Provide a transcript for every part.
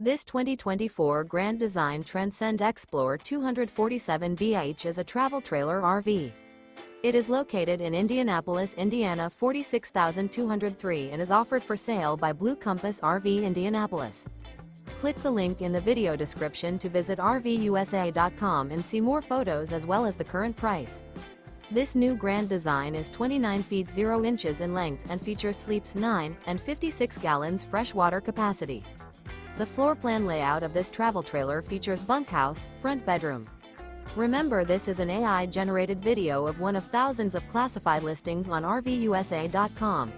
This 2024 Grand Design Transcend Xplor 247BH is a travel trailer RV. It is located in Indianapolis, Indiana 46203 and is offered for sale by Blue Compass RV Indianapolis. Click the link in the video description to visit RVUSA.com and see more photos as well as the current price. This new Grand Design is 29 feet 0 inches in length and features sleeps 9 and 56 gallons fresh water capacity. The floor plan layout of this travel trailer features bunkhouse, front bedroom. Remember, this is an AI-generated video of one of thousands of classified listings on RVUSA.com.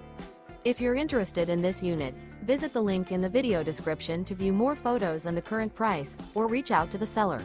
If you're interested in this unit, visit the link in the video description to view more photos and the current price, or reach out to the seller.